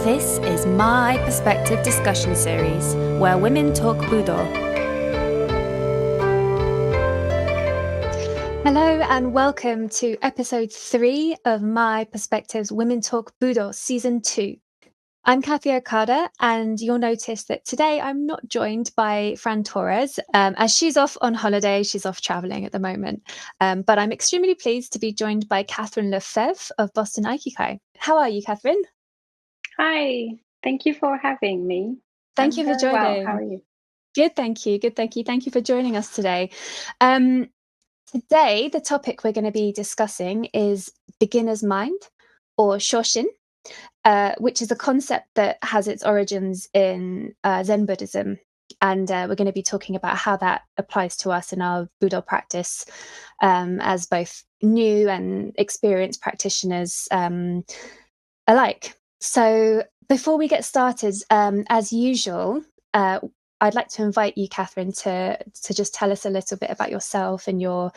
This is my perspective discussion series where women talk Budo. Hello and welcome to episode 3 of My Perspectives Women Talk Budo season 2. I'm Kathy Okada, and you'll notice that today I'm not joined by Fran Torres, as she's off on holiday. She's off traveling at the moment. But I'm extremely pleased to be joined by Catherine Lefebvre of Boston Aikikai. How are you, Catherine? Hi, thank you for having me. Thank you for joining. Well, how are you? Good, thank you. Good, thank you. Thank you for joining us today. Today, the topic we're going to be discussing is beginner's mind, or Shoshin, which is a concept that has its origins in Zen Buddhism. And we're going to be talking about how that applies to us in our Budo practice as both new and experienced practitioners alike. So before we get started, as usual, I'd like to invite you, Catherine, to just tell us a little bit about yourself and your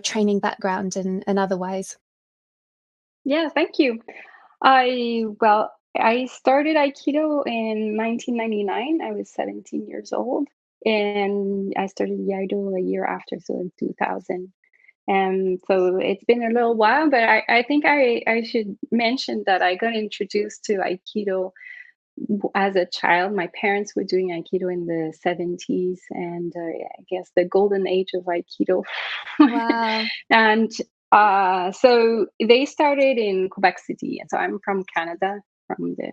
training background and otherwise. Yeah, thank you. I started Aikido in 1999. I was 17 years old, and I started Iaido a year after, so in 2000. And so it's been a little while, but I think I should mention that I got introduced to Aikido as a child. My parents were doing Aikido in the 70s, and I guess the golden age of Aikido. Wow. And so they started in Quebec City. So I'm from Canada, from the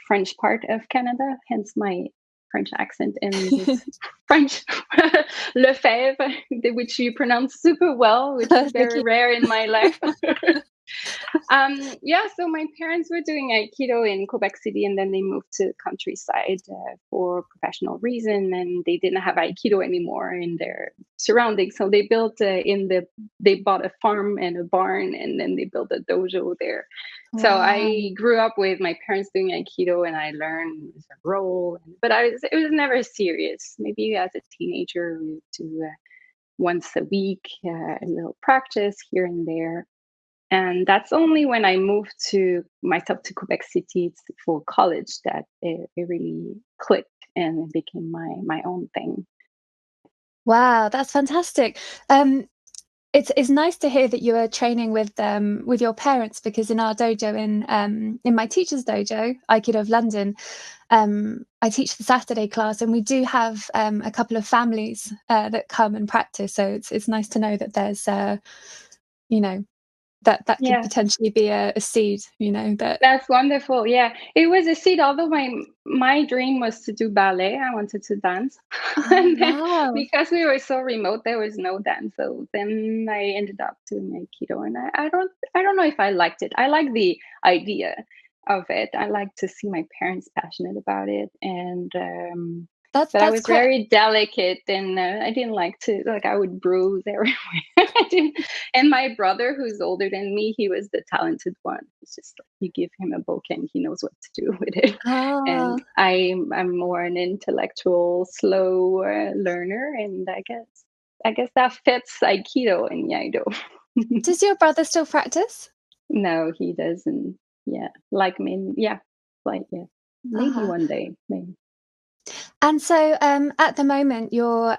French part of Canada, hence my French accent and this French Lefebvre, which you pronounce super well, which is very rare in my life. So my parents were doing Aikido in Quebec City, and then they moved to countryside for professional reason, and they didn't have Aikido anymore in their surroundings. So they built they bought a farm and a barn, and then they built a dojo there. Wow. So I grew up with my parents doing Aikido, and I learned the role, but it was never serious. Maybe as a teenager, we would do once a week, a little practice here and there. And that's only when I moved myself to Quebec City for college that it really clicked and it became my own thing. Wow, that's fantastic. It's nice to hear that you are training with your parents, because in our dojo, in my teacher's dojo, Aikido of London, I teach the Saturday class, and we do have a couple of families that come and practice. So it's nice to know that there's that could potentially be a seed, That's wonderful. Yeah, it was a seed. Although my dream was to do ballet, I wanted to dance. And then, because we were so remote, there was no dance. So then I ended up doing Aikido, and I don't know if I liked it. I like the idea of it. I like to see my parents passionate about it, and but I was very delicate, and I didn't like to, I would bruise everywhere. And my brother, who's older than me, he was the talented one. It's just like you give him a book and he knows what to do with it. And I'm more an intellectual, slow learner, and I guess that fits Aikido and Iaido. Does your brother still practice? No, he doesn't. Yeah, like me. Yeah, maybe one day, maybe. And so at the moment you're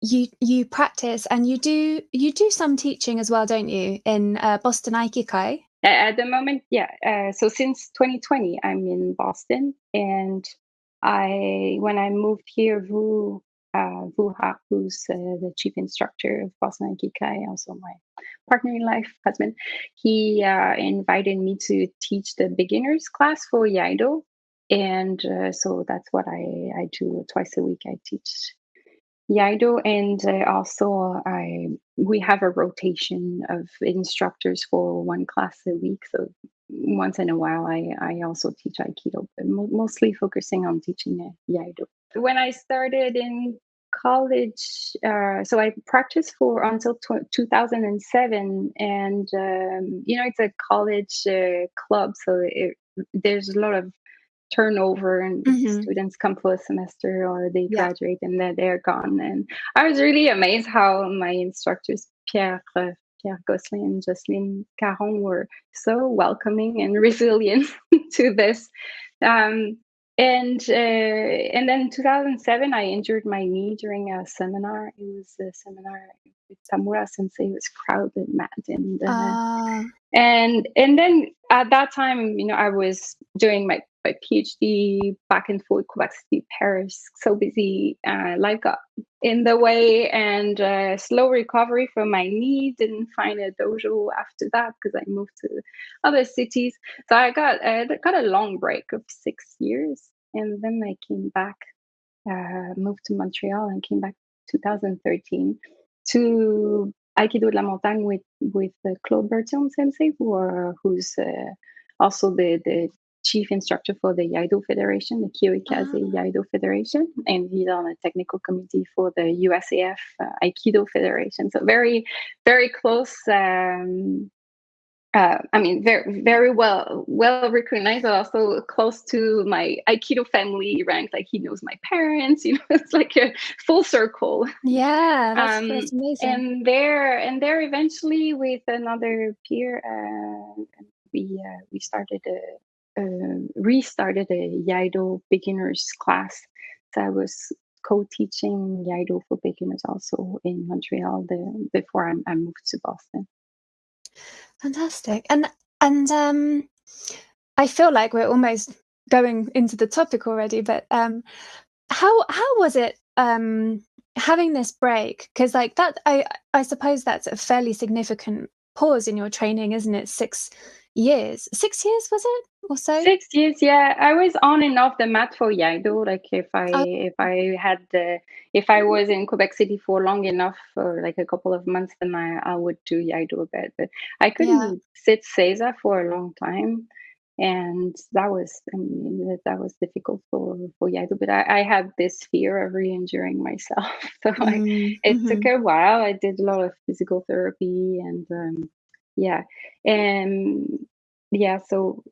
you practice, and you do some teaching as well, don't you, in Boston Aikikai? At the moment, yeah. So since 2020 I'm in Boston, and when I moved here, Vu Ha, who's the chief instructor of Boston Aikikai, also my partner in life, husband, he invited me to teach the beginners class for Iaido. And so that's what I do twice a week. I teach Iaido, and also we have a rotation of instructors for one class a week. So once in a while, I also teach Aikido, but mostly focusing on teaching Iaido. When I started in college, so I practiced for until 2007, and it's a college club, so there's a lot of turnover, and students come for a semester or they graduate and then they're gone. And I was really amazed how my instructors, Pierre Pierre Gosselin and Jocelyn Caron were so welcoming and resilient to this. And then in 2007, I injured my knee during a seminar. It was a seminar with Tamura Sensei. It was crowded, mad, and then at that time, I was doing my PhD back and forth, Quebec City, Paris, so busy. Life got in the way, and slow recovery from my knee. Didn't find a dojo after that because I moved to other cities. So I got a long break of 6 years, and then I came back, moved to Montreal, and came back 2013 to Aikido de la Montagne with Claude Bertillon Sensei, who's also the chief instructor for the Iaido Federation, the Kyoikaze Iaido Federation, and he's on a technical committee for the USAF Aikido Federation. So very, very close. Very, very well recognized, but also close to my Aikido family rank. Like he knows my parents. It's like a full circle. Yeah, that's amazing. And there, eventually, with another peer, we restarted a Iaido beginners class. So I was co-teaching Iaido for beginners also in Montreal before I moved to Boston. Fantastic. And I feel like we're almost going into the topic already, but how was it having this break? Because like that, I suppose that's a fairly significant pause in your training, isn't it? 6 years. 6 years, was it? Or so? 6 years, yeah. I was on and off the mat for Iaido. Like if I was in Quebec City for long enough, for like a couple of months, then I would do Iaido a bit. But I couldn't sit Seiza for a long time, and that was difficult for Iaido. But I had this fear of re-injuring myself, so it took a while. I did a lot of physical therapy and so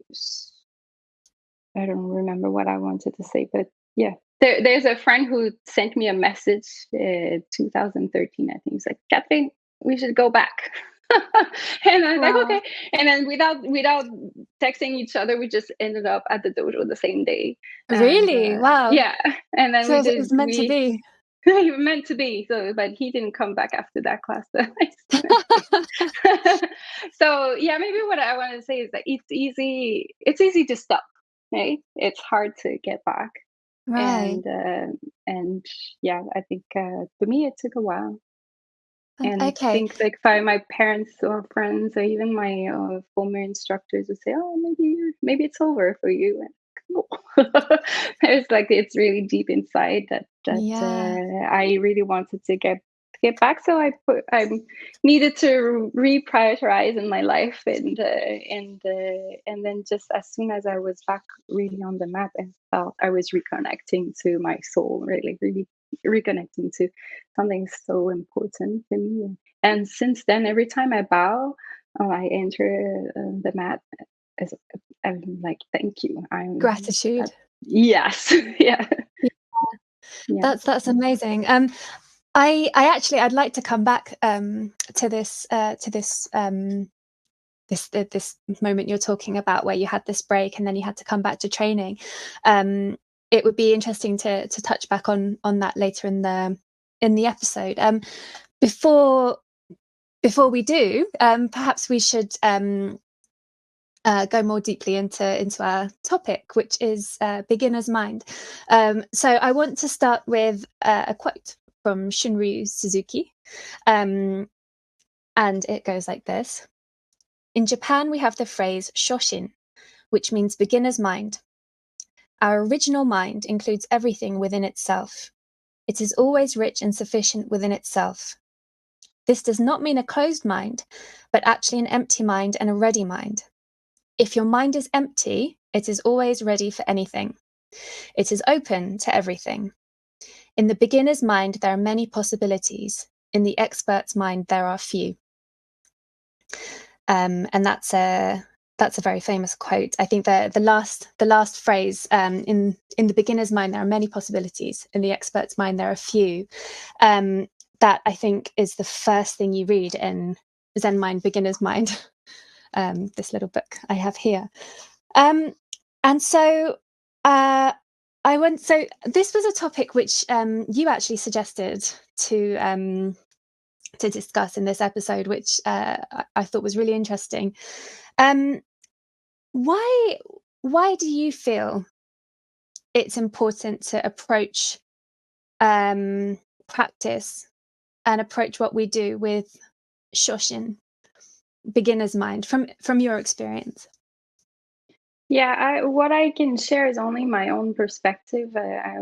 I don't remember what I wanted to say, but yeah, there's a friend who sent me a message 2013, I think. He's like, Catherine, we should go back. And I was like, okay. And then without texting each other, we just ended up at the dojo the same day. Really? Wow. Yeah. And then so it was meant to be. Meant to be. So, but he didn't come back after that class. So yeah, maybe what I want to say is that it's easy to stop, right? It's hard to get back. Right. And yeah, I think for me it took a while. And okay. I think like my parents or friends or even my former instructors would say, oh, maybe it's over for you. And it's like it's really deep inside that I really wanted to get back. So I needed to reprioritize in my life, and then just as soon as I was back really on the mat, I felt I was reconnecting to my soul, really reconnecting to something so important to me. And since then, every time I bow, I enter the mat. I'm like, thank you. Gratitude. Yes. Yeah. That's amazing. I'd like to come back to this this moment you're talking about where you had this break and then you had to come back to training. It would be interesting to touch back on that later in the episode. Before we do, perhaps we should go more deeply into our topic, which is beginner's mind. So I want to start with a quote from Shunryu Suzuki, and it goes like this. In Japan, we have the phrase Shoshin, which means beginner's mind. Our original mind includes everything within itself. It is always rich and sufficient within itself. This does not mean a closed mind, but actually an empty mind and a ready mind. If your mind is empty, it is always ready for anything. It is open to everything. In the beginner's mind, there are many possibilities. In the expert's mind, there are few. And that's a very famous quote. I think the last phrase, in the beginner's mind, there are many possibilities. In the expert's mind, there are few. That I think is the first thing you read in Zen Mind, Beginner's Mind, this little book I have here. And so so this was a topic which you actually suggested to discuss in this episode, which I thought was really interesting. Why do you feel it's important to approach practice and approach what we do with Shoshin, beginner's mind, from your experience? Yeah, what I can share is only my own perspective. I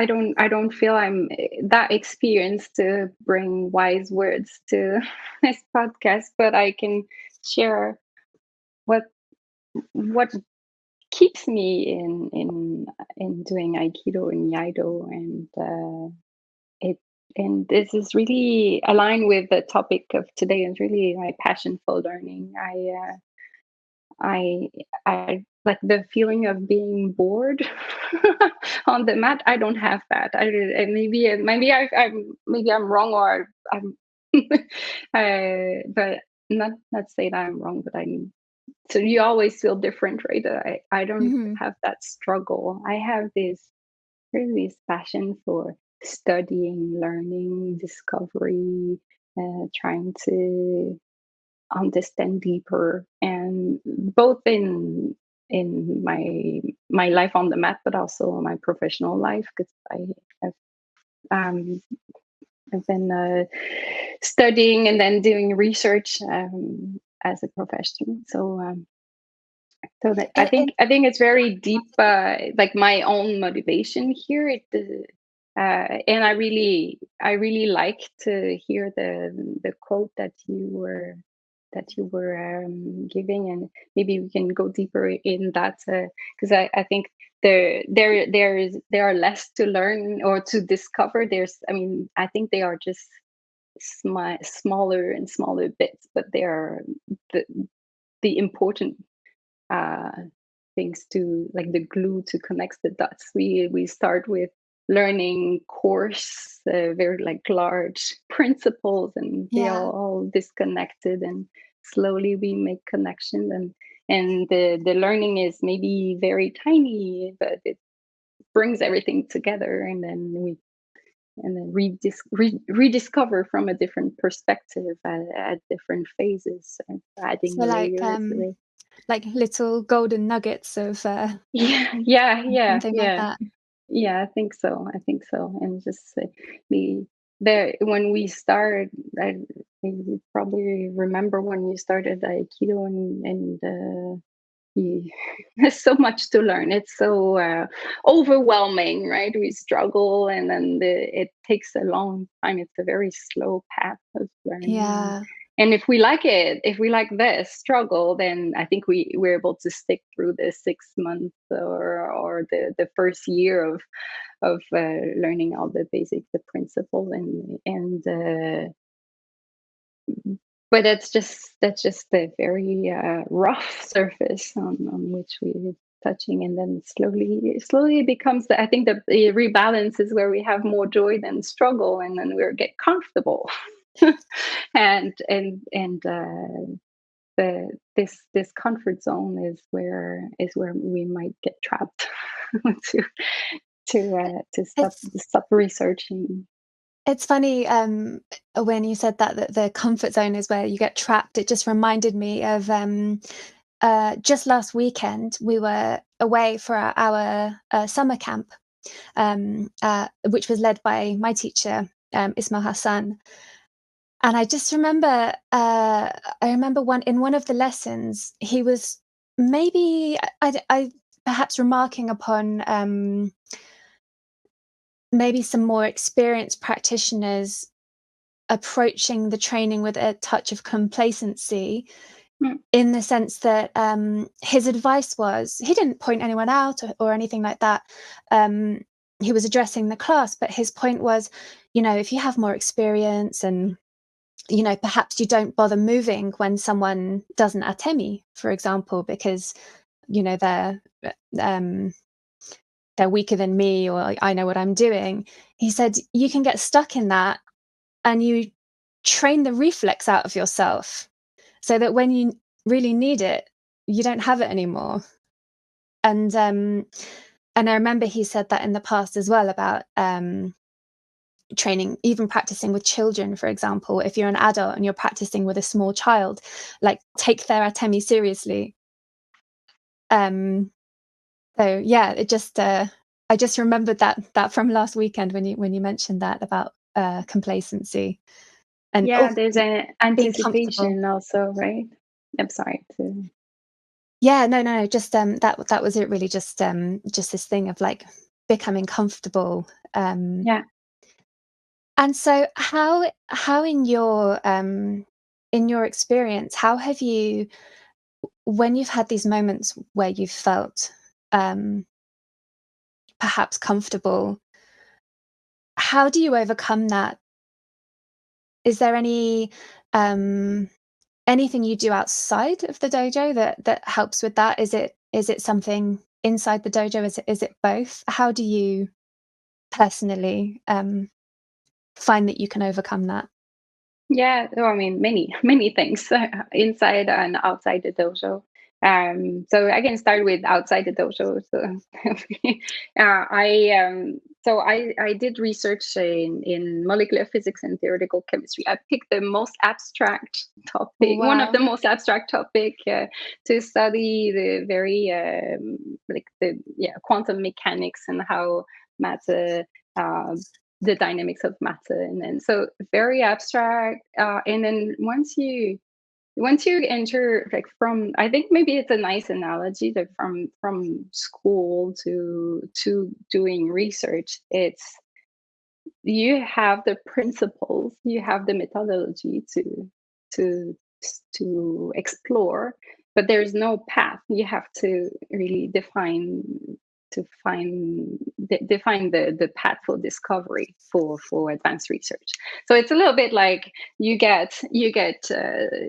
don't feel I'm that experienced to bring wise words to this podcast, but I can share what keeps me in doing Aikido and Iaido, and this is really aligned with the topic of today. It's really my passion for learning. I like the feeling of being bored on the mat. I don't have that. Maybe I'm wrong, or I'm but not say that I'm wrong, but so you always feel different, right? I don't have that struggle. I have this passion for studying, learning, discovery, trying to understand deeper, and both in my life on the mat, but also my professional life, because um, I've been studying and then doing research as a profession. So that I think it's very deep, like my own motivation here. And I really like to hear the quote that you were giving, and maybe we can go deeper in that, because I think there are less to learn or to discover. I think they are just smaller and smaller bits, but they are the important uh, things, to like the glue to connect the dots. We start with learning coarse, very like large principles, and they are all disconnected, and slowly we make connections, and the learning is maybe very tiny, but it brings everything together, and then we rediscover from a different perspective at different phases, and adding So layers. like little golden nuggets of something like that. Yeah, I think so. And just the there when we started, you probably remember when you started Aikido, and there's so much to learn. It's so overwhelming, right? We struggle, and then it takes a long time. It's a very slow path of learning. Yeah. And if we like it, if we like this struggle, then I think we're able to stick through the 6 months, or the first year of learning all the basics, the principles, and but that's just the very rough surface on which we're touching, and then slowly it becomes I think the rebalance is where we have more joy than struggle, and then we get comfortable. And this comfort zone is where we might get trapped to stop researching. It's funny when you said that the comfort zone is where you get trapped. It just reminded me of just last weekend we were away for our summer camp, which was led by my teacher, Ismail Hassan. And I just remember, I remember in one of the lessons, he was maybe, I perhaps remarking upon maybe some more experienced practitioners approaching the training with a touch of complacency, in the sense that his advice was, he didn't point anyone out or anything like that. He was addressing the class, but his point was, if you have more experience and perhaps you don't bother moving when someone doesn't atemi, for example, because they're weaker than me, or I know what I'm doing. He said you can get stuck in that, and you train the reflex out of yourself so that when you really need it, you don't have it anymore. And I remember he said that in the past as well about training, even practicing with children, for example. If you're an adult and you're practicing with a small child, like, take their atemi seriously. So yeah, it just I just remembered that from last weekend when you mentioned that about complacency and Yeah, there's an being comfortable. anticipation also, right? I'm sorry to. Yeah, no, just that was it really, just this thing of like becoming comfortable. Yeah. And so how in your experience, how have you, when you've had these moments where you've felt um perhaps comfortable, how do you overcome that? Is there um anything you do outside of the dojo that helps with that? Is it something inside the dojo? Is it both? How do you personally find that you can overcome that? Yeah, no, I mean many things inside and outside the dojo. So I can start with outside the dojo. So I did research in molecular physics and theoretical chemistry. I picked the most abstract topic, one of the Wow. most abstract topic to study the very like the quantum mechanics and how matter. Uh, the dynamics of matter, and then so very abstract, and then once you enter, like, from, I think maybe it's a nice analogy that from school to doing research, it's, you have the principles, you have the methodology to to explore, but there's no path. You have to really define the path for discovery for advanced research. So it's a little bit like you get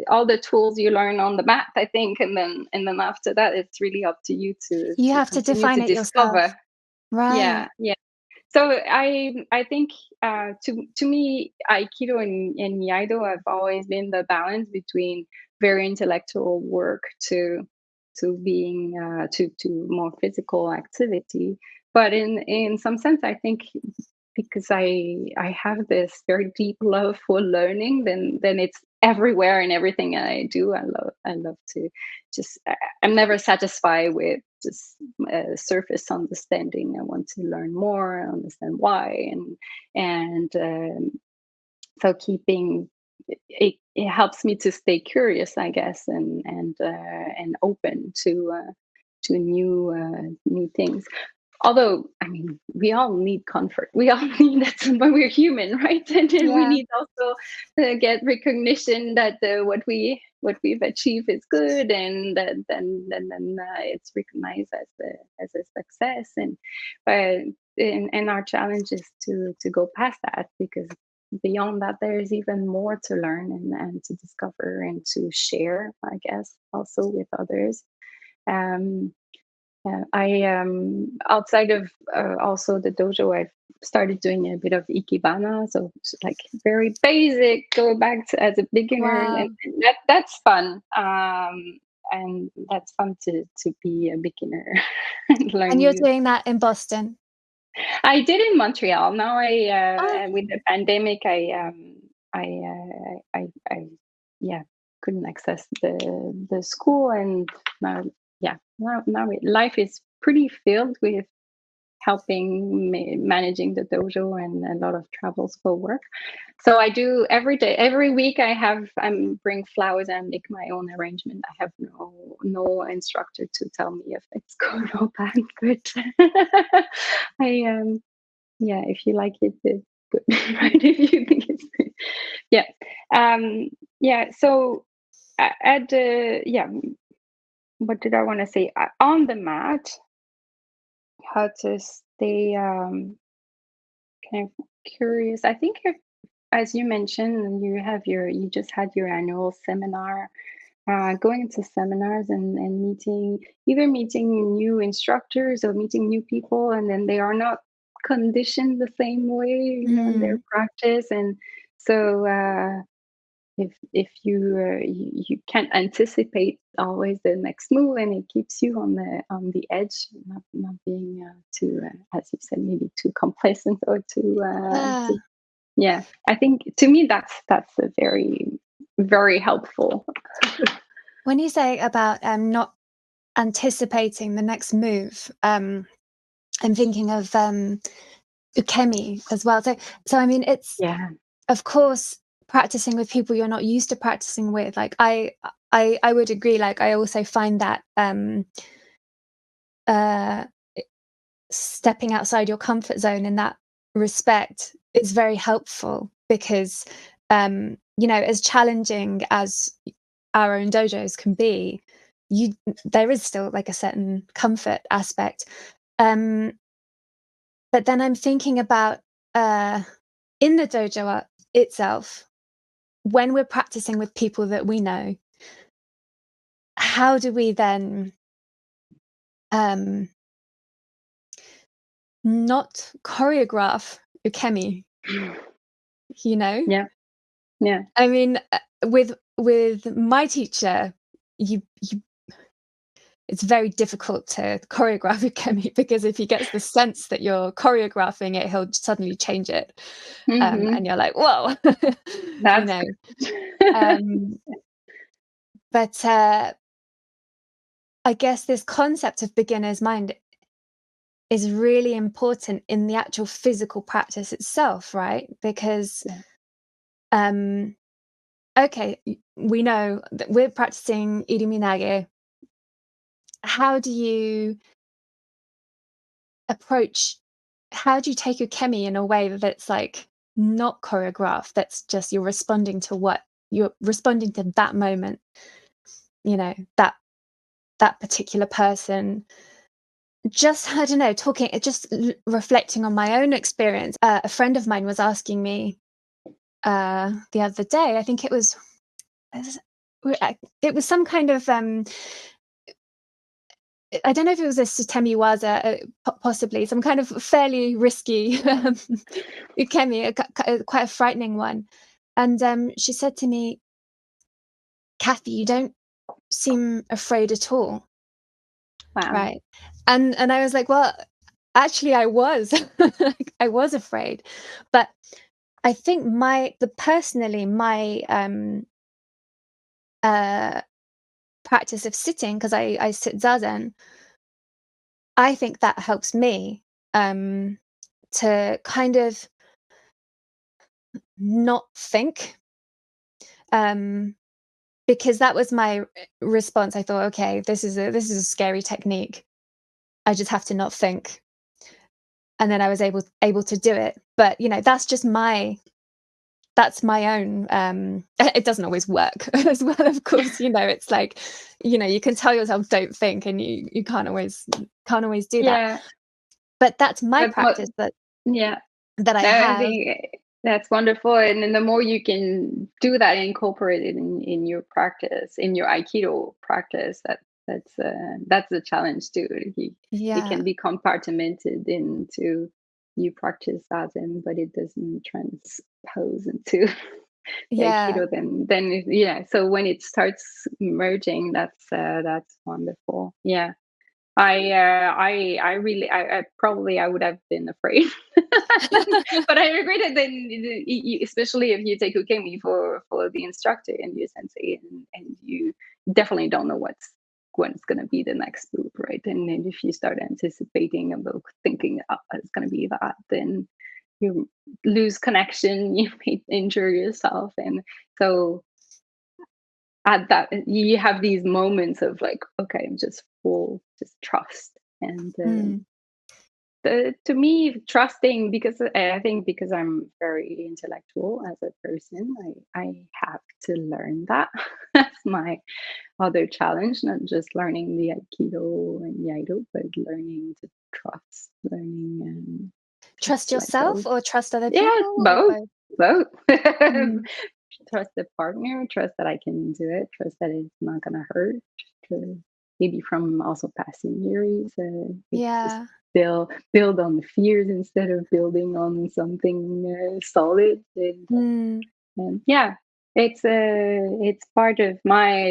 all the tools you learn on the mat, I think, and then after that, it's really up to you You to have to continue define to it yourself. discover. Right. Yeah, yeah. So I think, to me, Aikido and Iaido have always been the balance between very intellectual work to being to more physical activity. But in some sense, I think, because I have this very deep love for learning, then it's everywhere in everything I do. I love to just, I'm never satisfied with just surface understanding. I want to learn more, understand why, and so keeping it helps me to stay curious, I guess, and open to new things. Although, I mean, we all need comfort. We all need that, but we're human, right? And then we Yeah. need also to get recognition that what we've achieved is good, and that then it's recognized as a success. And but and our challenge is to go past that, because beyond that, there's even more to learn and to discover and to share, I guess, also with others. Um, I outside of also the dojo, I've started doing a bit of ikebana, so it's like very basic, go back to as a beginner, and Wow. that's fun. And that's fun to be a beginner and learn And you're new. doing that in Boston? I did in Montreal. Now Oh, with the pandemic, I yeah, couldn't access the school, and now, yeah, now life is pretty filled with helping managing the dojo and a lot of travels for work. So I do every day, every week. I bring flowers and make my own arrangement. I have no instructor to tell me if it's good or bad. But I yeah, if you like it, it's good. Right? If you think it's good. Yeah. Yeah. So at the yeah, what did I want to say? On the mat, how to stay kind of curious. I think, as you mentioned, you just had your annual seminar. Going to seminars and meeting new instructors or meeting new people, and then they are not conditioned the same way, in their mm, practice. And so if you can't anticipate always the next move, and it keeps you on the edge, not being too, as you said, maybe too complacent or Yeah. yeah. I think to me that's a very, very helpful. When you say about not anticipating the next move, I'm thinking of Ukemi as well. So I mean, it's Yeah. of course practicing with people you're not used to practicing with. Like I would agree. Like I also find that uh, stepping outside your comfort zone in that respect is very helpful because as challenging as our own dojos can be, there is still like a certain comfort aspect. But then I'm thinking about in the dojo itself, when we're practicing with people that we know, how do we then not choreograph ukemi? Yeah. Yeah. I mean, with my teacher, you it's very difficult to choreograph ukemi because if he gets the sense that you're choreographing it, he'll suddenly change it, and you're like, whoa, That's Um, but I guess this concept of beginner's mind is really important in the actual physical practice itself, right? Because yeah. okay, we know that we're practicing iriminage. How do you how do you take ukemi in a way that's like not choreographed, that's just you're responding to that moment, that particular person. Just, I don't know, reflecting on my own experience. A friend of mine was asking me the other day, I think it was some kind of I don't know if it was a Sutemiwaza, possibly some kind of fairly risky ukemi, quite a frightening one. And she said to me, "Kathy, you don't seem afraid at all." Wow. Right. And I was like, well, actually I was. I was afraid. But I think personally my uh practice of sitting, because I sit zazen, I think that helps me to kind of not think, because that was my response. I thought, okay, this is a scary technique. I just have to not think. And then I was able to do it. But that's just that's my own it doesn't always work as well, of course. It's like, you can tell yourself don't think, and you can't always do that. Yeah. But that's my But practice yeah. that I No, I have. think that's wonderful, and then the more you can do that and incorporate it in your practice, in your Aikido practice, that's the challenge too. It Yeah. can be compartmented into you practice Zazen, but it doesn't transpose into the Yeah. Aikido. Then yeah. So when it starts merging, that's wonderful. Yeah. I really, I probably I would have been afraid, but I regret it. Then, especially if you take Ukemi for the instructor and your sensei, and you definitely don't know what's going to be the next move, right? And then if you start anticipating about thinking it's going to be that, then you lose connection. You may injure yourself, and so at that you have these moments of like, okay, I'm just full just trust. And Mm. to me, trusting, because I think because I'm very intellectual as a person, I have to learn that. That's my other challenge, not just learning the Aikido and Iaido, but learning to trust, learning and Trust just let go. yourself or trust other Yeah, people or both, both? both. Mm. Trust the partner, trust that I can do it, trust that it's not gonna hurt. Maybe from also past injuries, it's just Yeah. build on the fears instead of building on something solid. Mm. And yeah, it's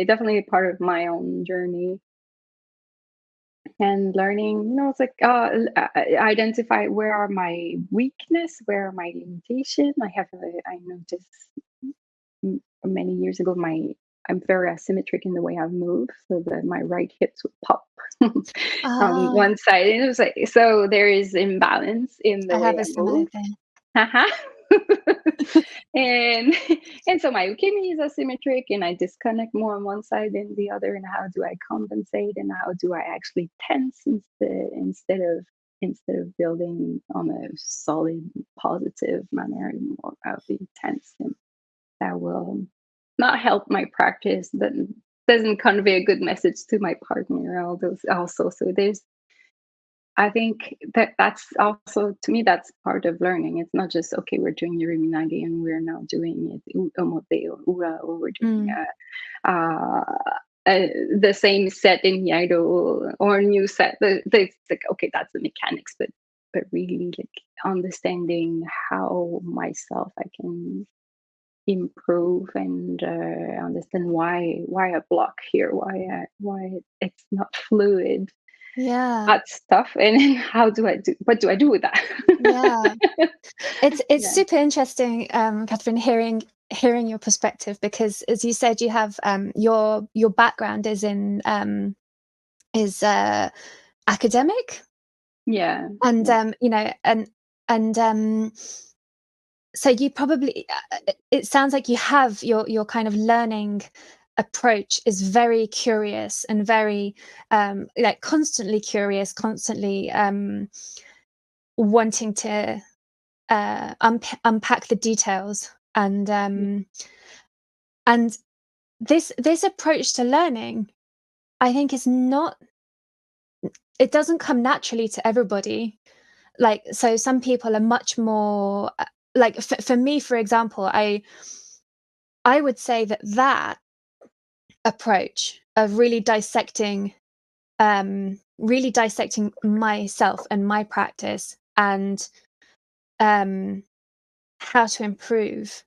definitely part of my own journey and learning. It's like identify where are my weakness, where are my limitation. I noticed many years ago I'm very asymmetric in the way I move, so that my right hips would pop on Ah, one side, and it was like, so there is imbalance in the I have way a I similar move. thing. Uh-huh. and and so my ukemi is asymmetric, and I disconnect more on one side than the other. And how do I compensate? And how do I actually tense instead of building on a solid, positive manner? I'll be tense, and that will not help my practice. That doesn't convey a good message to my partner. All those also. So I think that's also, to me, that's part of learning. It's not just, okay, we're doing Yuriminage and we're now doing it Omote or Ura, or we're doing Mm. uh, the same set in Iaido or a new set. It's like, okay, that's the mechanics, but really like understanding how myself I can improve, and understand why I block here, why it's not fluid, Yeah, that stuff. And then what do I do with that? yeah. It's Yeah. super interesting, Catherine, hearing your perspective, because as you said, you have your background is in is academic, Yeah. and Yeah. and so you probably it sounds like you have your kind of learning approach is very curious and very like constantly curious, constantly wanting to unpack the details, Yeah. and this approach to learning, I think, is not, it doesn't come naturally to everybody. Like, so some people are much more like for me, for example, I would say that approach of really dissecting myself and my practice, and um how to improve,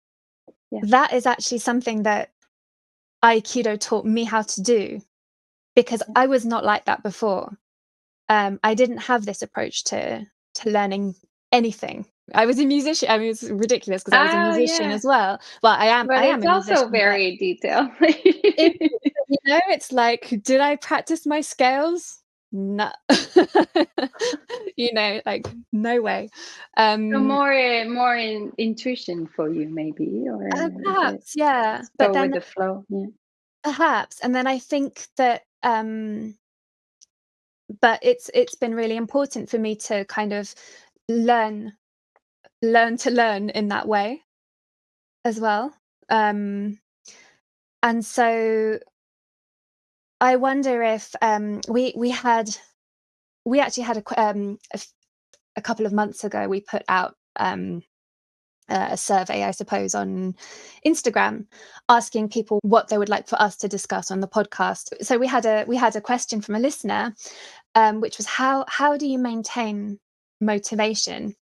Yeah. that is actually something that Aikido taught me how to do, because Yeah. I was not like that before. I didn't have this approach to learning anything. I was a musician. I mean, it's ridiculous because I was a Oh, musician yeah. as well. Well, But I am it's a also musician, but very detailed. it, it's like, did I practice my scales? No, like no way. So Um, more in intuition for you, maybe, or is it Perhaps, yeah, just but go with then the flow? Yeah. perhaps, and then I think that, but it's been really important for me to kind of learn to learn in that way as well. Um, and so I wonder if we actually had a couple of months ago, we put out a survey, I suppose, on Instagram, asking people what they would like for us to discuss on the podcast. So we had a question from a listener, which was, how do you maintain motivation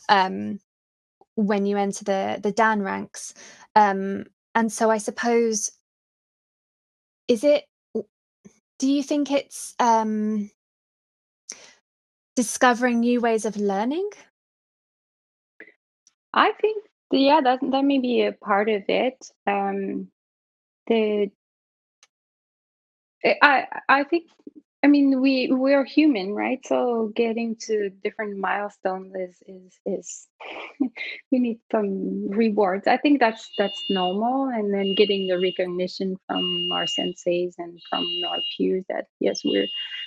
um, when you enter the Dan ranks? Um, and so I suppose, is it? Do you think it's discovering new ways of learning? I think, yeah, that may be a part of it. The I think, I mean, we're human, right? So getting to different milestones is we need some rewards. I think that's normal, and then getting the recognition from our senseis and from our peers that yes,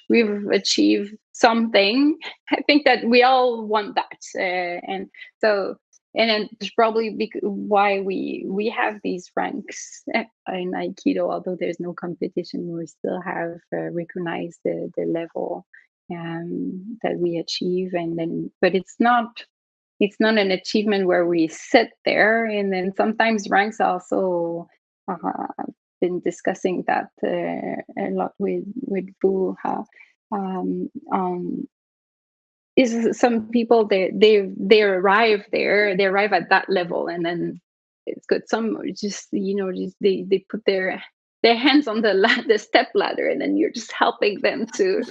we've achieved something. I think that we all want that, and so, and then it's probably why we have these ranks in Aikido. Although there's no competition, we still have recognized the level that we achieve. And then, but it's not an achievement where we sit there. And then sometimes ranks also, been discussing that a lot with Buha, on is some people, they arrive there, they arrive at that level, and then it's good. Some just, just they put their hands on the step ladder, and then you're just helping them to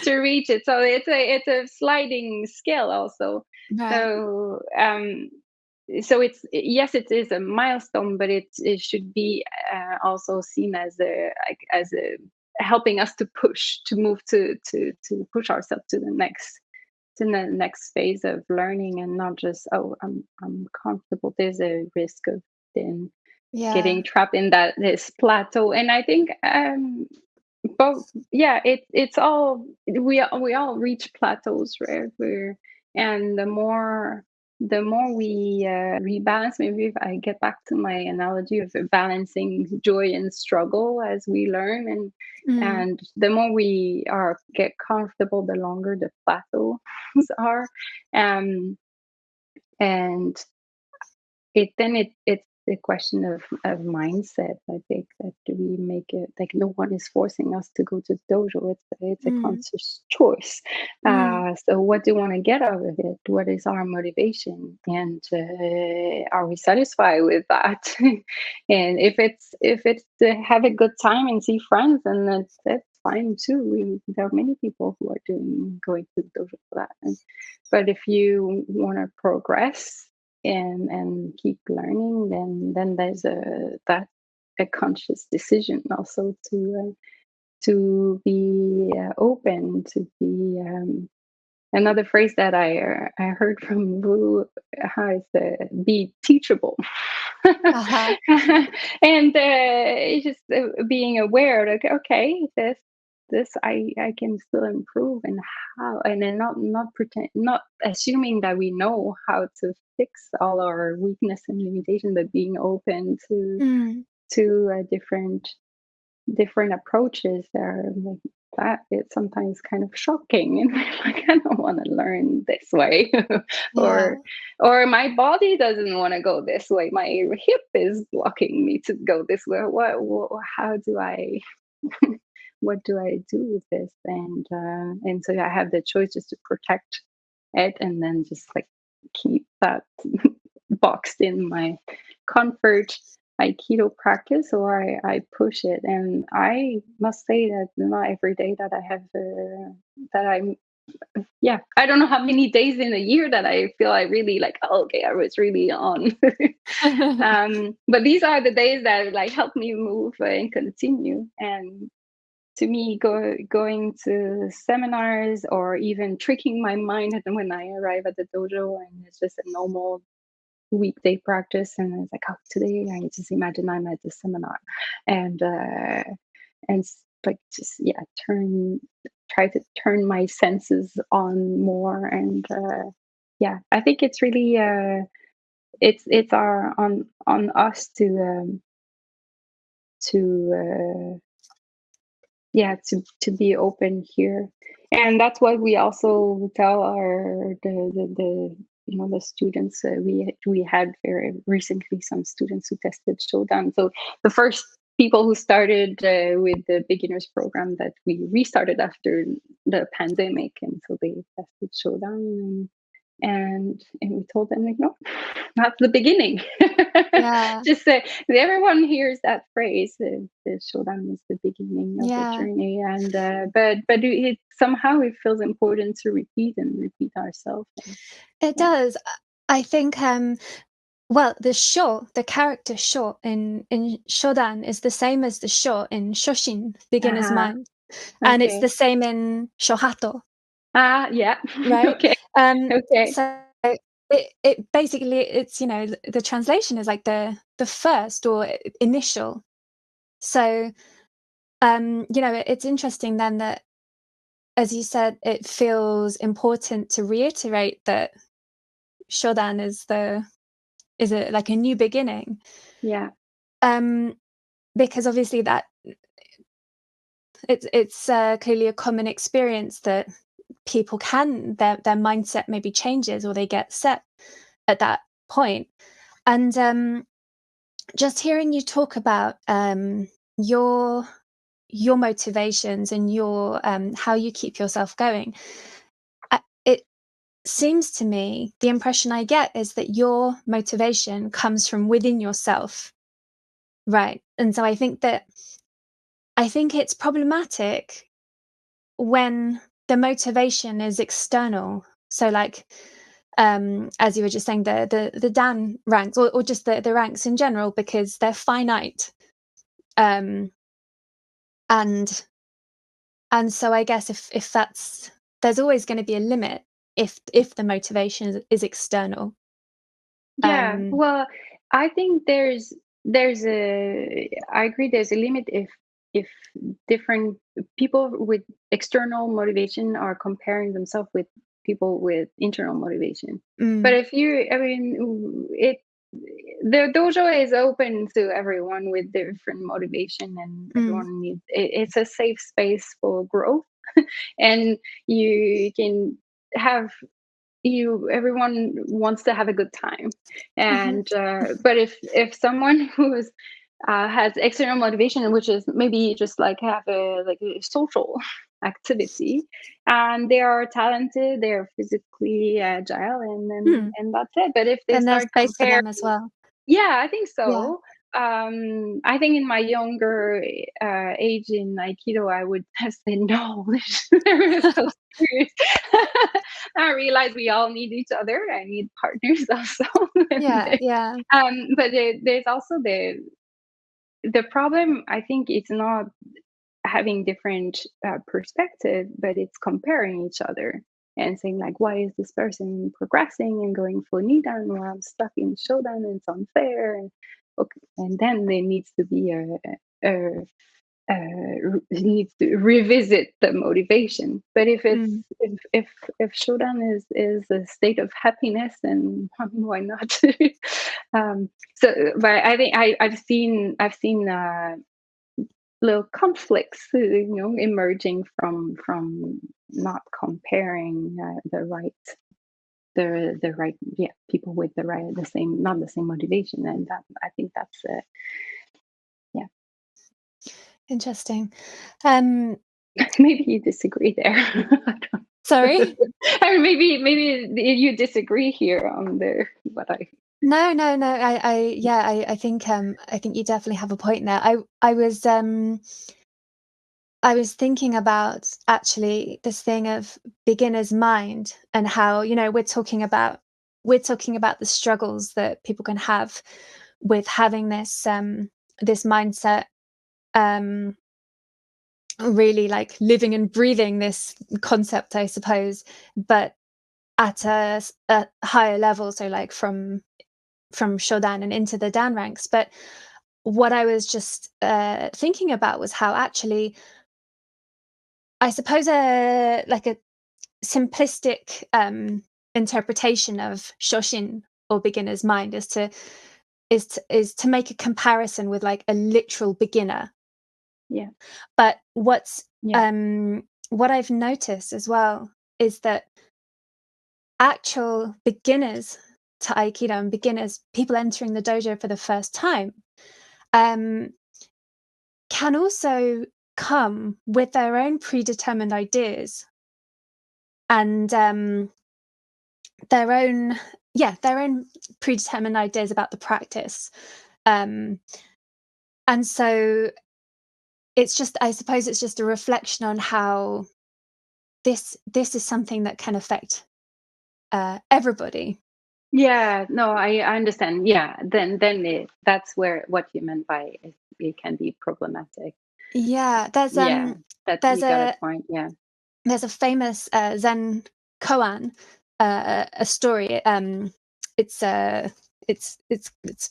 to reach it. So it's a sliding scale also. Right. So it's, yes, it is a milestone, but it should be also seen as a helping us to move to push ourselves to the next phase of learning, and not just, oh, I'm comfortable. There's a risk of then Yeah. getting trapped in this plateau. And I think both, yeah, it's all, we all reach plateaus, right? And the more we rebalance, maybe if I get back to my analogy of balancing joy and struggle as we learn, Mm. and the more we are get comfortable, the longer the plateaus are. Um and it's the question of mindset. I think that we make it like no one is forcing us to go to dojo. It's a Mm. conscious choice. Mm. So what do we want to get out of it? What is our motivation? And are we satisfied with that? And if it's to have a good time and see friends, and that's fine too. There are many people who are going to the dojo for that. But if you want to progress and keep learning, then there's a conscious decision also to be open, to be another phrase that I heard from Wu, is be teachable. Uh-huh. And it's just being aware, like, okay, this I can still improve, and how, and then not pretend, not assuming that we know how to fix all our weakness and limitation, but being open Mm. to different approaches that are like that. It's sometimes kind of shocking, and like, I don't want to learn this way. Yeah. or or my body doesn't want to go this way, my hip is blocking me to go this way. What how do I what do I do with this? And so I have the choice just to protect it, and then just like keep that boxed in my comfort Aikido practice, or I push it. And I must say that not every day that I have that I'm yeah, I don't know how many days in a year that I feel I really like, oh, okay, I was really on. But these are the days that like help me move and continue. And to me, going to seminars, or even tricking my mind when I arrive at the dojo and it's just a normal weekday practice, and it's like, oh, today I just imagine I'm at the seminar, and like, just, yeah, try to turn my senses on more. And yeah, I think it's really it's our on us to yeah, to be open here. And that's what we also tell our the the students. We had very recently some students who tested Shodan. So the first people who started with the beginners program that we restarted after the pandemic, and so they tested Shodan, and we told them, like, no, that's the beginning. Yeah. Just everyone hears that phrase, the Shodan is the beginning of the Yeah. journey. And but it somehow it feels important to repeat ourselves. And, It yeah. does. I think well, the character Sho in Shodan is the same as the Sho in Shoshin, beginner's Uh-huh. mind, and it's Okay. the same in Shohato, Yeah. right? Okay. Okay. So it basically it's, the translation is like the first or initial. So, it's interesting then that, as you said, it feels important to reiterate that Shodan is a like a new beginning. Yeah. Um, because obviously that it's clearly a common experience that people their mindset maybe changes or they get set at that point. And just hearing you talk about your your motivations and your how you keep yourself going, it seems to me, the impression I get is that your motivation comes from within yourself, right? And so I think it's problematic when the motivation is external. So like, as you were just saying, the Dan ranks, or just the ranks in general, because they're finite. And so I guess if that's, there's always going to be a limit if the motivation is external. Yeah, well, I think I agree there's a limit if different people with external motivation are comparing themselves with people with internal motivation. But if you, I mean, the dojo is open to everyone with different motivation, and everyone needs it's a safe space for growth, and you can have everyone wants to have a good time, and but if someone who's has external motivation, which is maybe just like have a social activity, and they are talented, they're physically agile, and that's it. But if they then there's start space for comparing, them as well. yeah, I think Yeah. so. I think in my younger age in Aikido, I would have said no. They're so serious. I realize we all need each other. I need partners also. Yeah. But there's also the problem. I think it's not having different perspective, but it's comparing each other and saying like, why is this person progressing and going for Nidan while I'm stuck in Shodan and it's unfair? And okay, and then there needs to be needs to revisit the motivation. But if it's if Shodan is a state of happiness, then why not? But I think I've seen little conflicts, emerging from not comparing the right people with not the same motivation, and that I think that's yeah. Interesting. Maybe you disagree there. Sorry. I mean, maybe you disagree here on what I. No. I think you definitely have a point there. I was thinking about actually this thing of beginner's mind, and how, we're talking about the struggles that people can have with having this mindset, really like living and breathing this concept, I suppose, but at a higher level, so like from Shodan and into the Dan ranks. But what I was just thinking about was how actually, I suppose, a simplistic interpretation of Shoshin, or beginner's mind, is to make a comparison with like a literal beginner. Yeah. But what I've noticed as well is that actual beginners to Aikido, and people entering the dojo for the first time, can also come with their own predetermined ideas, and their own predetermined ideas about the practice, and so I suppose it's just a reflection on how this is something that can affect everybody. Yeah, no, I understand. Yeah, then that's where what you meant by it can be problematic. Yeah, That's you got a point. Yeah. There's a famous Zen koan, a story. It's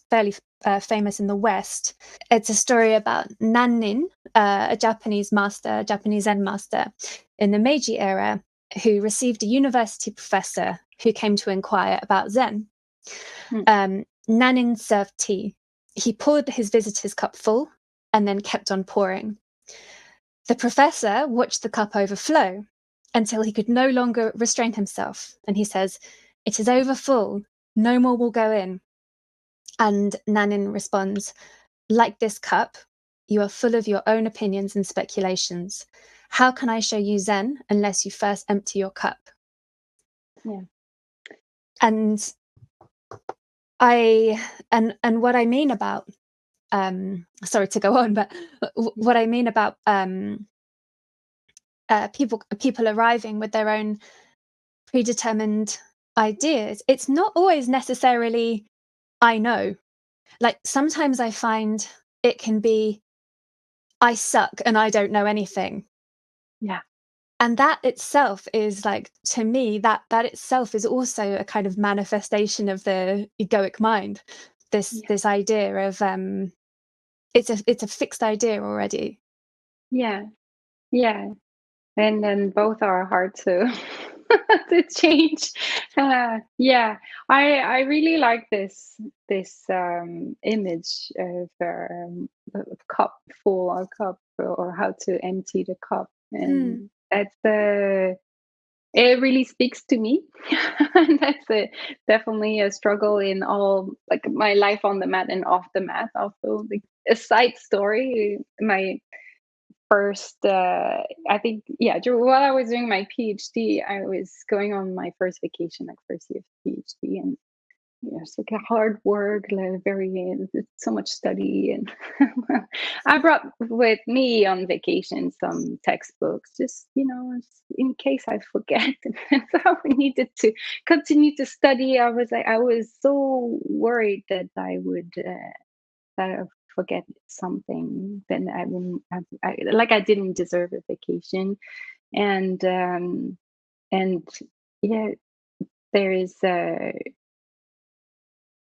fairly famous in the West. It's a story about Nannin, a Japanese Zen master in the Meiji era, who received a university professor who came to inquire about Zen. Nannin served tea. He poured his visitor's cup full and then kept on pouring. The professor watched the cup overflow until he could no longer restrain himself, and he says, "It is over full, no more will go in." And Nannin responds, "Like this cup, you are full of your own opinions and speculations. How can I show you Zen unless you first empty your cup?" Yeah. And what I mean about sorry to go on, but what I mean about people arriving with their own predetermined ideas, it's not always necessarily I know. Like sometimes I find it can be I suck and I don't know anything. Yeah. And that itself is like, to me, that itself is also a kind of manifestation of the egoic mind. This idea of it's a fixed idea already. Yeah. Yeah. And then both are hard to to change. Yeah, I really like this image of cup full or cup, or how to empty the cup, Mm, and that's it really speaks to me. And that's definitely a struggle in all, like, my life on the mat and off the mat. Also, like, a side story, my first I think, yeah, while I was doing my PhD, I was going on my first vacation, like first year of PhD, and it's like a hard work, like very so much study, and I brought with me on vacation some textbooks, just in case I forget. And so I needed to continue to study. I was so worried that I would forget something, then I wouldn't have, like, I didn't deserve a vacation. And yeah, there is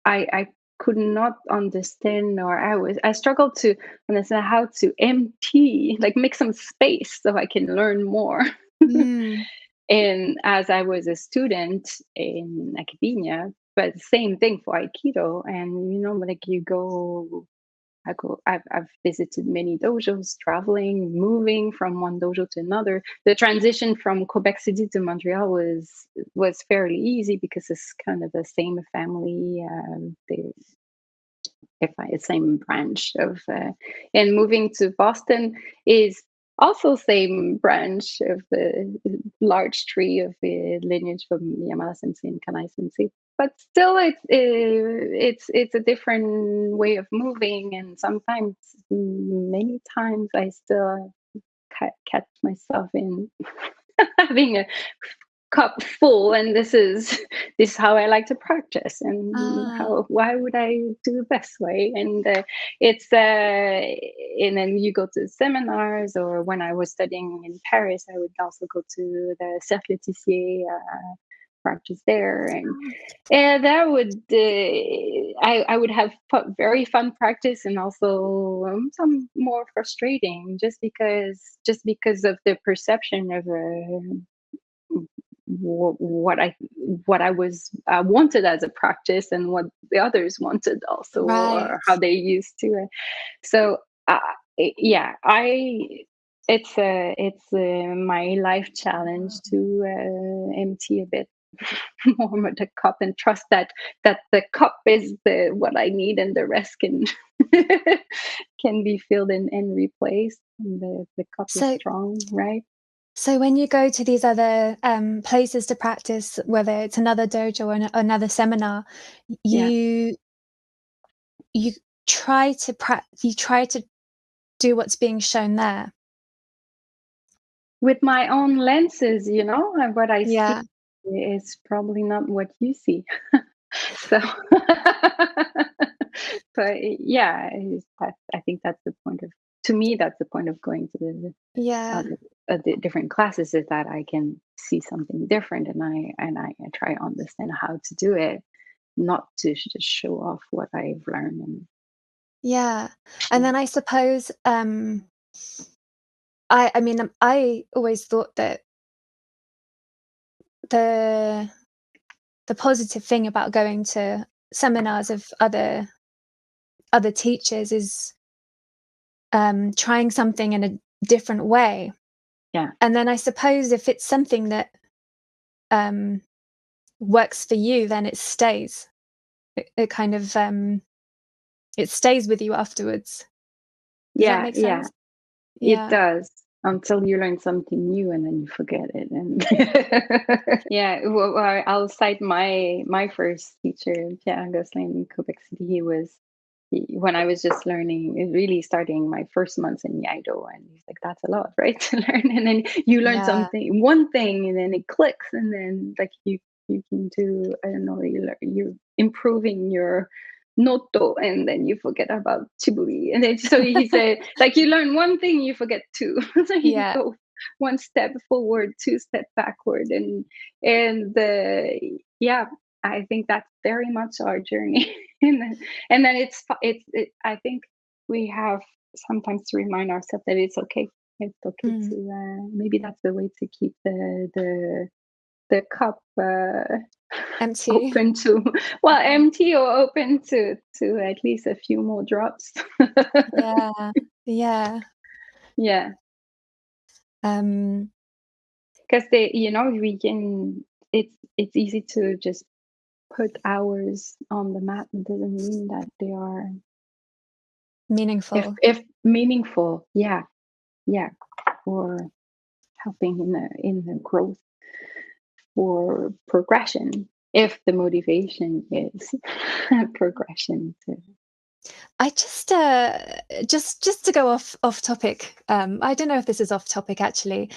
I could not understand, or I struggled to understand how to empty, like, make some space so I can learn more. mm, And as I was a student in academia, but same thing for Aikido, and like, I've visited many dojos, traveling, moving from one dojo to another. The transition from Quebec City to Montreal was fairly easy because it's kind of the same family, the same branch of. And moving to Boston is also same branch of the large tree of the lineage from Yamada Sensei and Kanai Sensei. But still, it's a different way of moving, and sometimes, many times, I still catch myself in having a cup full, and this is how I like to practice, and ah, why would I do this way? And it's and then you go to seminars, or when I was studying in Paris, I would also go to the Cercle Tissier, practice there, and that would I would have very fun practice, and also some more frustrating, just because of the perception of what I was wanted as a practice, and what the others wanted also, right. or how they used to it. So yeah, I it's my life challenge to empty a bit more of the cup, and trust that the cup is the what I need, and the rest can can be filled and replaced. And the cup is So strong, right? so when you go to these other places to practice, whether it's another dojo or another seminar, Yeah. you you you try to do what's being shown there. With my own lenses, and what I see Yeah. is probably not what you see. So, but yeah, I think that's the point of, to me, that's the point of going to the Yeah. different classes, is that I can see something different, and I try to understand how to do it, not to just show off what I've learned. And Yeah. And yeah, then I suppose I mean I always thought that the the positive thing about going to seminars of other teachers is trying something in a different way. yeah, And then I suppose if it's something that um, works for you, then it stays. It kind of it stays with you afterwards. Does that yeah, make yeah. sense? It Yeah. does. until you learn something new and then you forget it. And yeah, well, I'll cite my first teacher, Pierre Gosselin in Quebec City. When I was just learning, really starting my first months in Iaido, and he's like, "That's a lot, right, to learn." And then you learn Yeah. one thing, and then it clicks, and then like you can do, I don't know, you're improving your noto, and then you forget about chiburi, and then so he said, like, you learn one thing, you forget two, so you Yeah. go one step forward, two step backward, and yeah, I think that's very much our journey. And then I think we have sometimes to remind ourselves that it's okay. It's okay Mm. to maybe that's the way to keep the cup Empty. open to, well, empty or open to at least a few more drops. Yeah. Yeah. Yeah, Um, because we can. It's easy to just put hours on the mat. It doesn't mean that they are, meaningful. if meaningful. Yeah, yeah, or helping in the growth or progression, if the motivation is progression to. I just to go off topic. I don't know if this is off topic actually,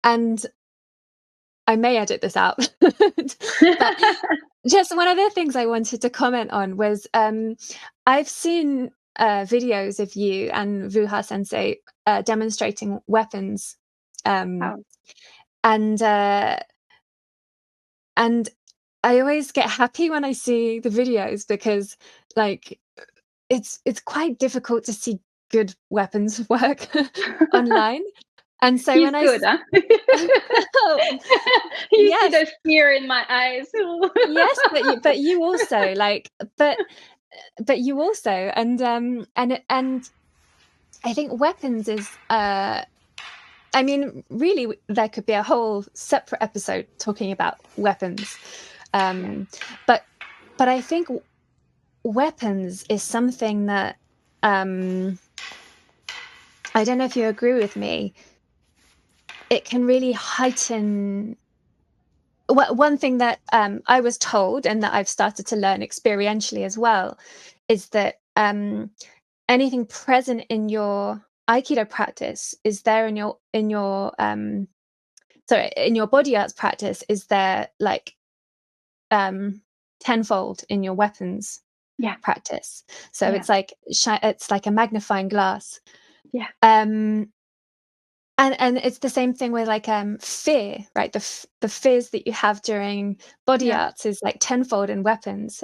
and I may edit this out. But just one of the things I wanted to comment on was I've seen videos of you and Vuha Sensei demonstrating weapons, um, Oh. and and I always get happy when I see the videos because like it's quite difficult to see good weapons work online. And so He's when good, huh? oh, You see yes, the fear in my eyes. yes, but you also like but you also and I think weapons is I mean really there could be a whole separate episode talking about weapons. Yeah. But I think weapons is something that I don't know if you agree with me. It can really heighten. One thing that I was told, and that I've started to learn experientially as well, is that anything present in your Aikido practice is there in your body arts practice is there like tenfold in your weapons Yeah. practice. So Yeah. it's like a magnifying glass. Yeah. Um, and it's the same thing with like fear, right? The fears that you have during body Yeah. arts is like tenfold in weapons.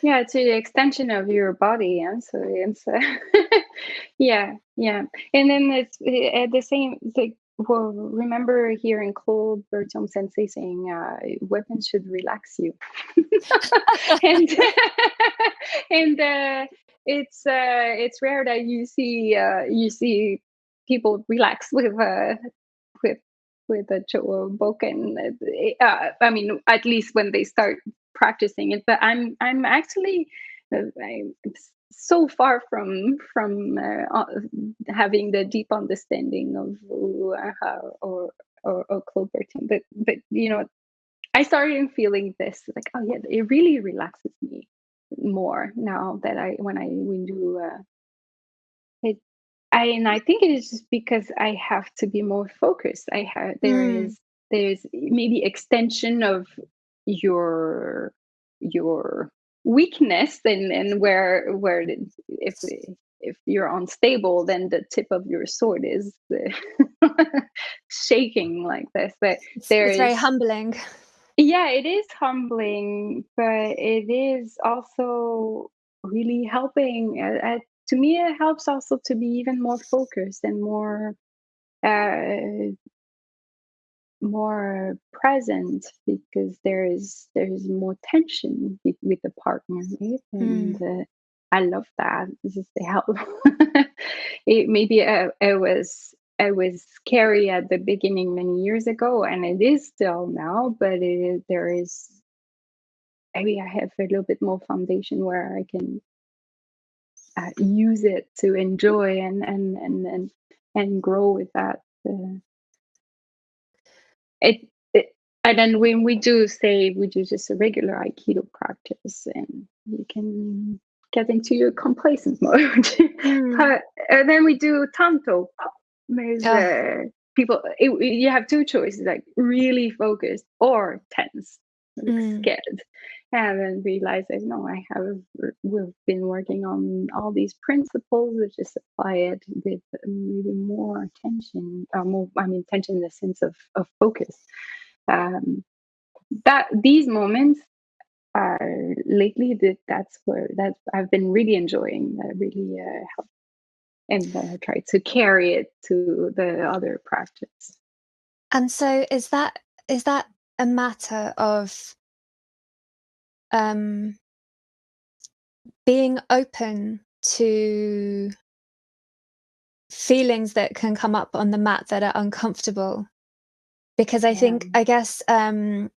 Yeah, to the extension of your body, and so it's yeah, yeah. And then it's at the same, it's like, well, remember hearing Cole Bertom Sensei saying weapons should relax you. And and it's rare that you see people relax with with a Choboken. I mean, at least when they start practicing it. But I'm actually I'm so far from having the deep understanding of or Colberton. But I started feeling this like, oh yeah, it really relaxes me more now that when we do it. And I think it is just because I have to be more focused. I have mm, there's maybe extension of your your weakness, and if you're unstable, then the tip of your sword is shaking like this. But there it's very is, humbling. yeah, it is humbling, but it is also really helping. To me, it helps also to be even more focused and uh, more present, because there is more tension with the partner, right? And Mm, I love that. This is the help. Maybe I was scary at the beginning many years ago, and it is still now, but there is, maybe I have a little bit more foundation where I can use it to enjoy and and grow with that. It, it and then when we do just a regular Aikido practice, and you can get into your complacent mode. But and then we do Tanto. There's people. You have two choices: like really focused or tense, like scared. And then realize that no, we've been working on all these principles, we just apply it with maybe more attention, tension in the sense of focus. That these moments are lately that I've been really enjoying. That really help, and I try to carry it to the other practice. And so is that a matter of being open to feelings that can come up on the mat that are uncomfortable? Because I guess going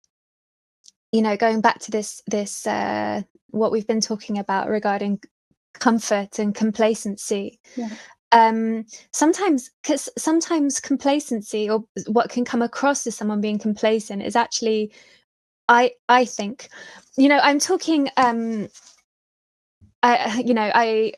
back to this what we've been talking about regarding comfort and complacency. Sometimes complacency, or what can come across as someone being complacent, is actually, I think, I'm talking I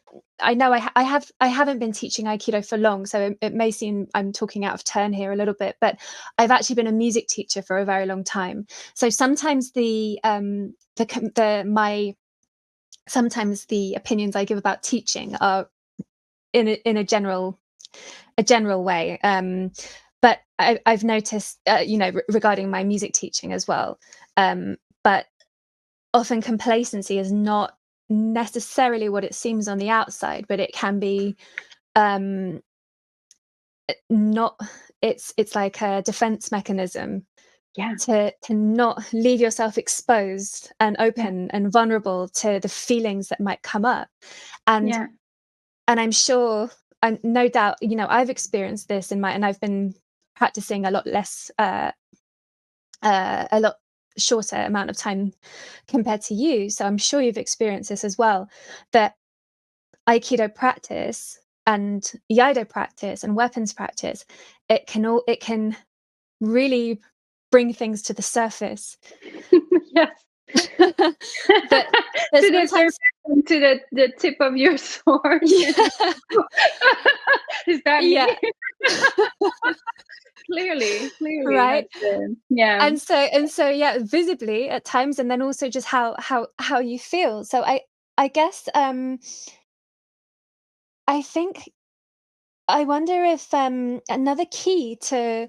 know I haven't been teaching Aikido for long, so it may seem I'm talking out of turn here a little bit, but I've actually been a music teacher for a very long time. So sometimes sometimes the opinions I give about teaching are in a general way. But I've noticed, regarding my music teaching as well. But often complacency is not necessarily what it seems on the outside, but it can be not. It's like a defense mechanism to not leave yourself exposed and open and vulnerable to the feelings that might come up. And I'm sure, and no doubt, I've experienced this and I've been practicing a lot less, a lot shorter amount of time compared to you. So I'm sure you've experienced this as well, that Aikido practice and Iaido practice and weapons practice, it can really bring things to the surface. Yes. But to sometimes to the tip of your sword. Yeah. Is that me? Yeah. Clearly, Right. Yeah. And so yeah, visibly at times, and then also just how you feel. So I guess I think, I wonder if another key to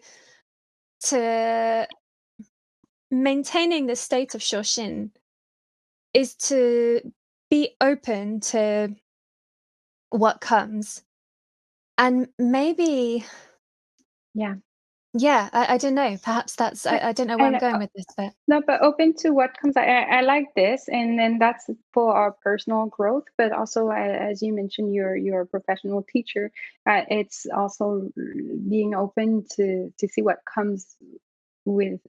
maintaining the state of Shoshin is to be open to what comes. And maybe, I don't know, perhaps that's, I don't know where I'm going with this, but no, but open to what comes. I like this, and then that's for our personal growth, but also, as you mentioned, you're a professional teacher. It's also being open to see what comes with,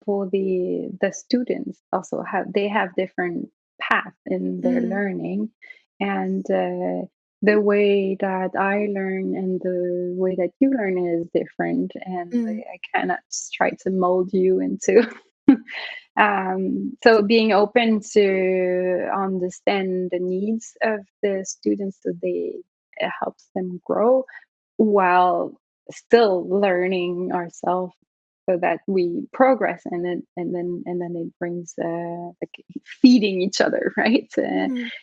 for the students. Also they have different paths in their learning, and the way that I learn and the way that you learn is different, and I cannot try to mold you into so being open to understand the needs of the students, so it helps them grow while still learning ourselves, so that we progress, and then it brings like feeding each other, right?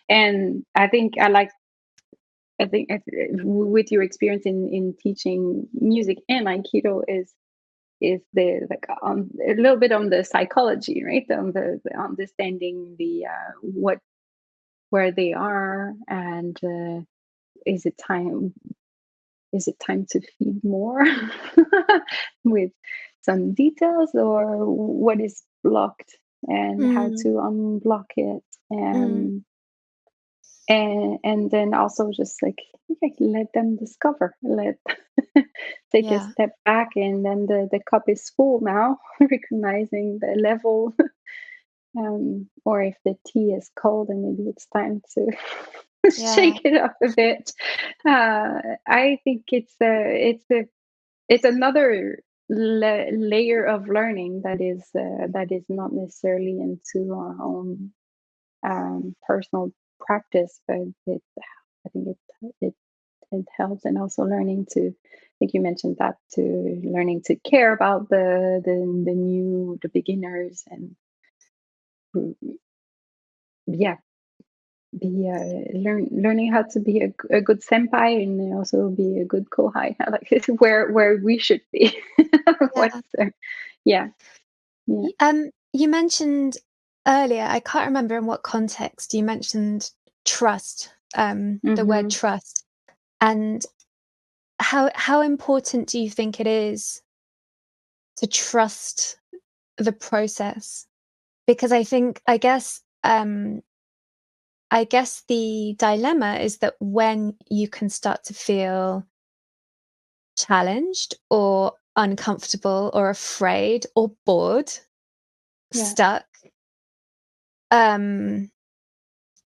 And I think with your experience in teaching music and Aikido is the like a little bit on the psychology, right? On the understanding the where they are, and is it time to feed more with some details, or what is blocked and how to unblock it, and then also just like let them discover, take a step back, and then the cup is full now, recognizing the level, or if the tea is cold and maybe it's time to Yeah. shake it up a bit. I think it's another layer of learning that is not necessarily into our own personal practice, but I think it helps, and also learning to. I think you mentioned that to learning to care about the beginners, and mm, yeah, be learning how to be a good senpai, and also be a good kohai. Like it's where we should be. What's Yeah. there? Yeah, yeah. You mentioned earlier, I can't remember in what context you mentioned trust, the word Mm-hmm. trust, and how important do you think it is to trust the process? Because I guess the dilemma is that when you can start to feel challenged or uncomfortable or afraid or bored, Yeah, stuck, um,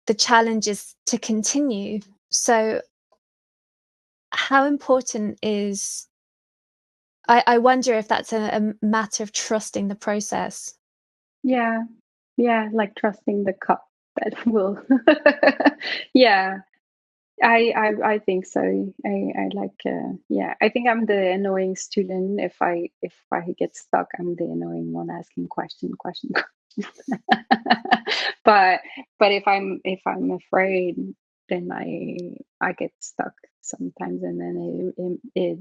the challenge is to continue. So how important is I wonder if that's a matter of trusting the process. yeah, yeah. Like trusting the cup that will. Yeah, I think so. I like yeah. I think I'm the annoying student. If I get stuck, I'm the annoying one asking question. but if I'm afraid, then I get stuck sometimes, and then it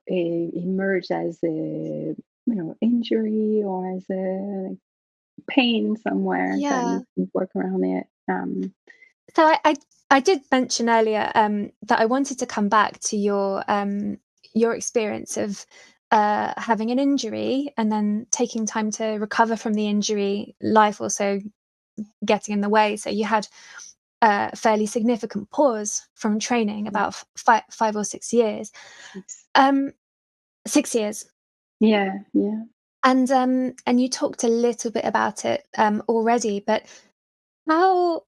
emerge as a injury, or as a like, pain somewhere that Yeah. you can work around it. So I did mention earlier, that I wanted to come back to your experience of, having an injury and then taking time to recover from the injury, life also getting in the way. So you had a fairly significant pause from training, Yeah, about 5 or 6 years. it's, 6 years. yeah, yeah. And you talked a little bit about it, already, but how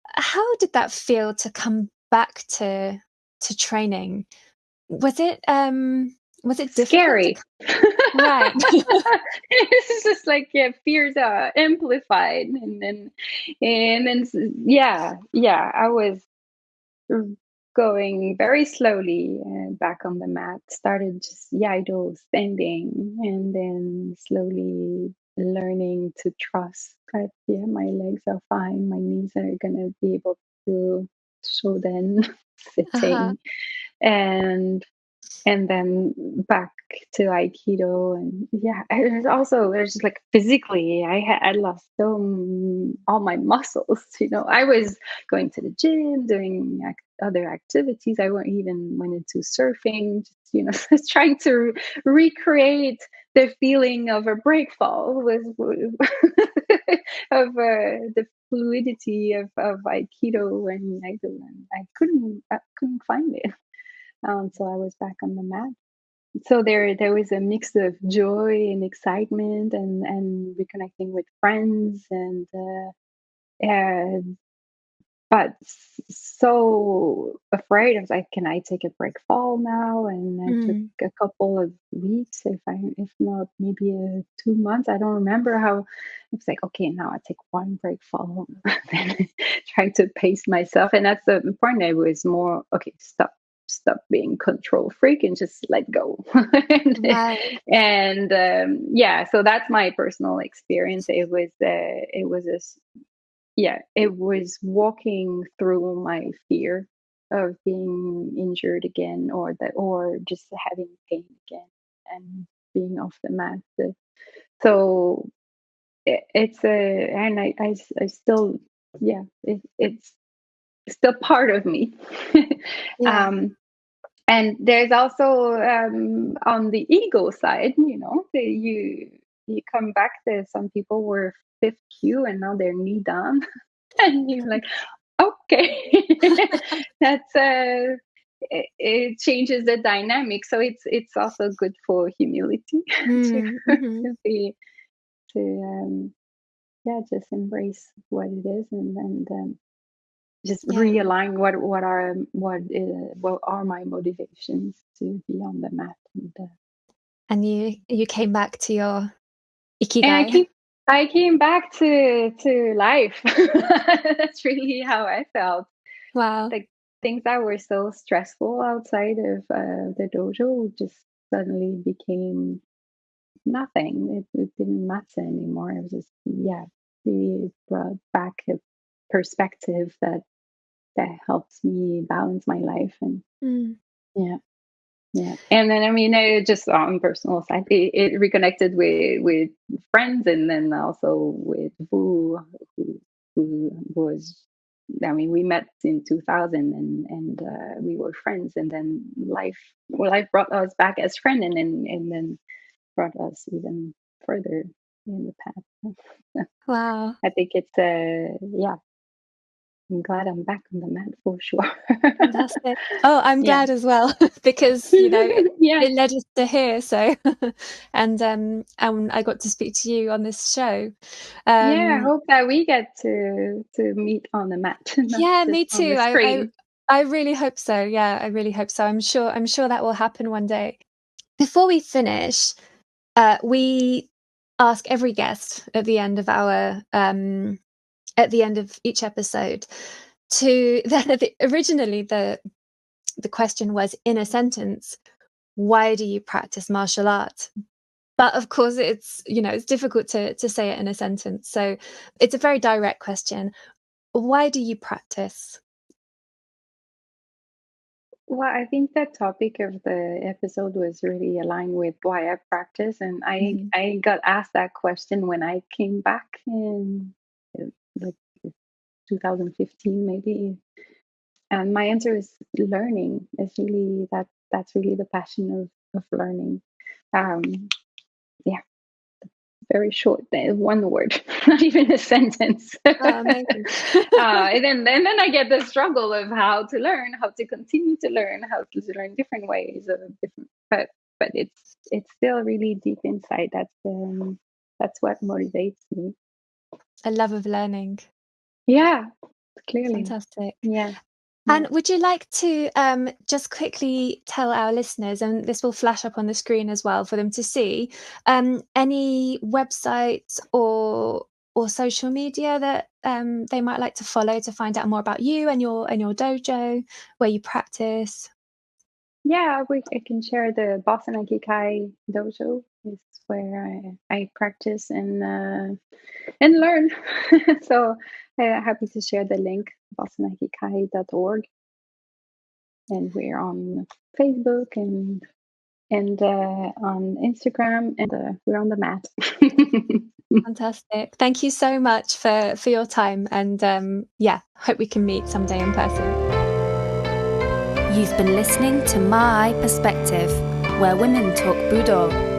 did that feel to come back to training? Was it difficult to Scary. c right. It's just like, yeah, fears are amplified, yeah, yeah. I was r- going very slowly back on the mat. Started just Iaido standing, and then slowly learning to trust that, yeah, my legs are fine, my knees are gonna be able to Shodan Uh-huh. sitting, and then back to Aikido. And yeah, and there's like physically, I lost all my muscles. I was going to the gym, doing other activities. I went into surfing, just, just trying to recreate the feeling of a break fall with of the fluidity of Aikido and Iaido, and I couldn't find it. So I was back on the mat. So there was a mix of joy and excitement, and reconnecting with friends, and but so afraid. I was like, can I take a break fall now? And I took Mm. a couple of weeks, if not maybe 2 months. I don't remember how. It's like, okay, now I take one break fall, then trying to pace myself. And that's the point. I was more, okay, stop being control freak and just let go. Right. Yeah, so that's my personal experience. It was a yeah, it was walking through my fear of being injured again, or just having pain again, and being off the mat. So it's a, and I still, yeah, it's still part of me. Yeah. um, and there's also on the ego side, you come back. There's some people were fifth Q and now they're knee down, and you're like, okay, that's it changes the dynamic. So it's also good for humility to Mm, mhm. to be to yeah, just embrace what it is, and just Yeah. realign what are my motivations to be on the mat. And you came back to your And ikigai. I came back to life. That's really how I felt. Wow. Like things that were so stressful outside of the dojo just suddenly became nothing. It didn't matter anymore. It was just, yeah, really brought back a perspective that helps me balance my life. And Mm. yeah. Yeah, and then I mean, it just on personal side, it reconnected with friends, and then also with who was. I mean, we met in 2000, and we were friends, and then life brought us back as friends, and then brought us even further in the path. Wow. I think it's yeah. I'm glad I'm back on the mat for sure. Fantastic. Oh, I'm Yeah. glad as well because, Yeah. it led us to here, so and I got to speak to you on this show. Yeah, I Um, hope that we get to meet on the mat, not yeah, just me on the too. I screen. I really hope so. Yeah, I really hope so. I'm sure that will happen one day. Before we finish, we ask every guest at the end of each episode to originally the question was, in a sentence, why do you practice martial art? But of course it's difficult to say it in a sentence, so it's a very direct question. Why do you practice? Well, I think the topic of the episode was really aligned with why I practice, and I Mhm. I got asked that question when I came back in like 2015 maybe, and my answer is learning. Is really that's really the passion of learning. Um, yeah, very short, one word, not even a sentence. Oh, amazing. And then I get the struggle of how to learn, how to continue to learn, how to learn different ways of different. But it's still really deep inside. That's what motivates me. A love of learning. Yeah, clearly. Fantastic. Yeah, yeah. And would you like to just quickly tell our listeners, and this will flash up on the screen as well for them to see, any websites or social media that they might like to follow to find out more about you and your dojo, where you practice? Yeah, I can share the Boston Aikikai dojo is where I practice and learn. So happy to share the link, bostonikikai.org, and we're on Facebook and on Instagram, and we're on the mat. Fantastic. Thank you so much for your time, and yeah, hope we can meet someday in person. You've been listening to My Perspective, where women talk Budo.